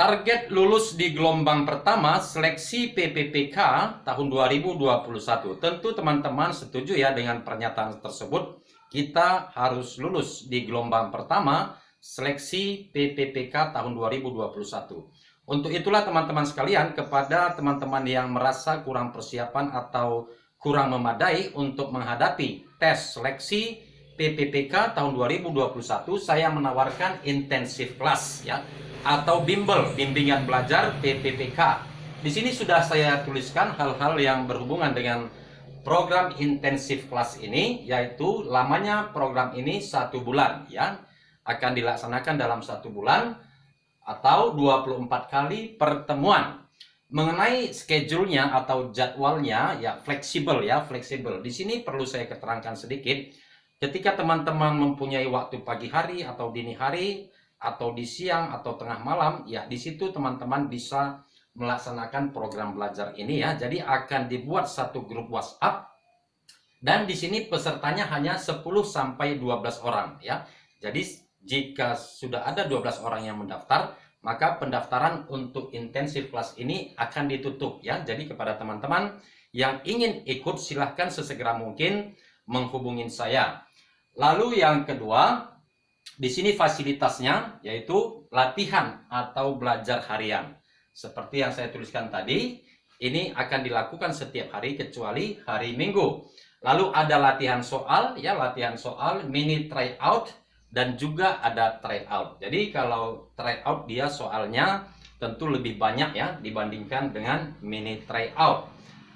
Target lulus di gelombang pertama seleksi PPPK tahun 2021. Tentu teman-teman setuju ya dengan pernyataan tersebut. Kita harus lulus di gelombang pertama seleksi PPPK tahun 2021. Untuk itulah teman-teman sekalian, kepada teman-teman yang merasa kurang persiapan atau kurang memadai untuk menghadapi tes seleksi PPPK tahun 2021, saya menawarkan intensif kelas ya, atau bimbel, bimbingan belajar PPPK. Di sini sudah saya tuliskan hal-hal yang berhubungan dengan program intensif kelas ini, yaitu lamanya program ini 1 bulan ya, akan dilaksanakan dalam 1 bulan atau 24 kali pertemuan. Mengenai schedule-nya atau jadwalnya ya fleksibel ya, fleksibel. Di sini perlu saya keterangkan sedikit. Ketika teman-teman mempunyai waktu pagi hari atau dini hari atau di siang atau tengah malam, ya di situ teman-teman bisa melaksanakan program belajar ini ya. Jadi akan dibuat satu grup WhatsApp dan di sini pesertanya hanya 10 sampai 12 orang ya. Jadi jika sudah ada 12 orang yang mendaftar, maka pendaftaran untuk intensif kelas ini akan ditutup ya. Jadi kepada teman-teman yang ingin ikut, silahkan sesegera mungkin menghubungi saya. Lalu yang kedua, di sini fasilitasnya yaitu latihan atau belajar harian. Seperti yang saya tuliskan tadi, ini akan dilakukan setiap hari kecuali hari Minggu. Lalu ada latihan soal, ya latihan soal, mini tryout, dan juga ada tryout. Jadi kalau tryout dia soalnya tentu lebih banyak ya dibandingkan dengan mini tryout.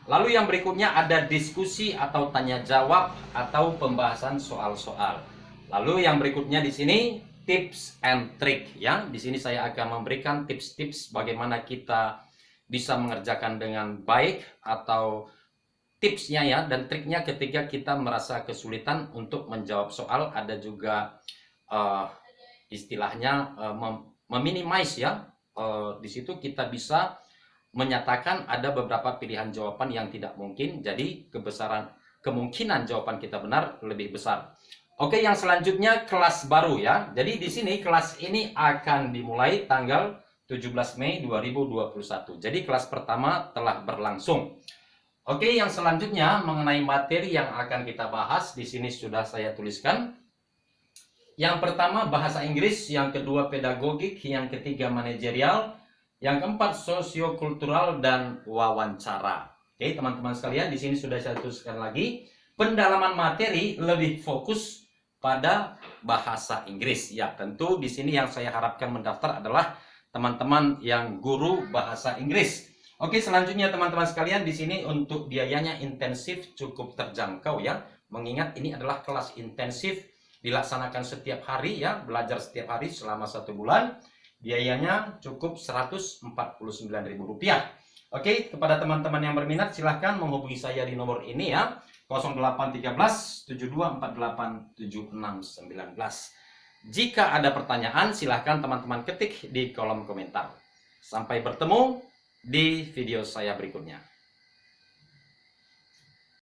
Lalu yang berikutnya ada diskusi atau tanya jawab atau pembahasan soal-soal. Lalu yang berikutnya di sini tips and trick ya. Di sini saya akan memberikan tips-tips bagaimana kita bisa mengerjakan dengan baik atau tipsnya ya dan triknya ketika kita merasa kesulitan untuk menjawab soal. Ada juga istilahnya meminimize ya. Di situ kita bisa menyatakan ada beberapa pilihan jawaban yang tidak mungkin. Jadi kemungkinan jawaban kita benar lebih besar. Oke, yang selanjutnya kelas baru ya. Jadi di sini kelas ini akan dimulai tanggal 17 Mei 2021. Jadi kelas pertama telah berlangsung. Oke, yang selanjutnya mengenai materi yang akan kita bahas di sini sudah saya tuliskan. Yang pertama bahasa Inggris, yang kedua pedagogik, yang ketiga manajerial, yang keempat sosiokultural dan wawancara. Oke, teman-teman sekalian, di sini sudah saya tuliskan lagi. Pendalaman materi lebih fokus pada bahasa Inggris. Ya, tentu di sini yang saya harapkan mendaftar adalah teman-teman yang guru bahasa Inggris. Oke, selanjutnya teman-teman sekalian, di sini untuk biayanya intensif cukup terjangkau ya. Mengingat ini adalah kelas intensif dilaksanakan setiap hari ya, belajar setiap hari selama 1 bulan. Biayanya cukup Rp149.000. Oke, kepada teman-teman yang berminat silahkan menghubungi saya di nomor ini ya, 0813 7248 7619. Jika ada pertanyaan silahkan teman-teman ketik di kolom komentar. Sampai bertemu di video saya berikutnya.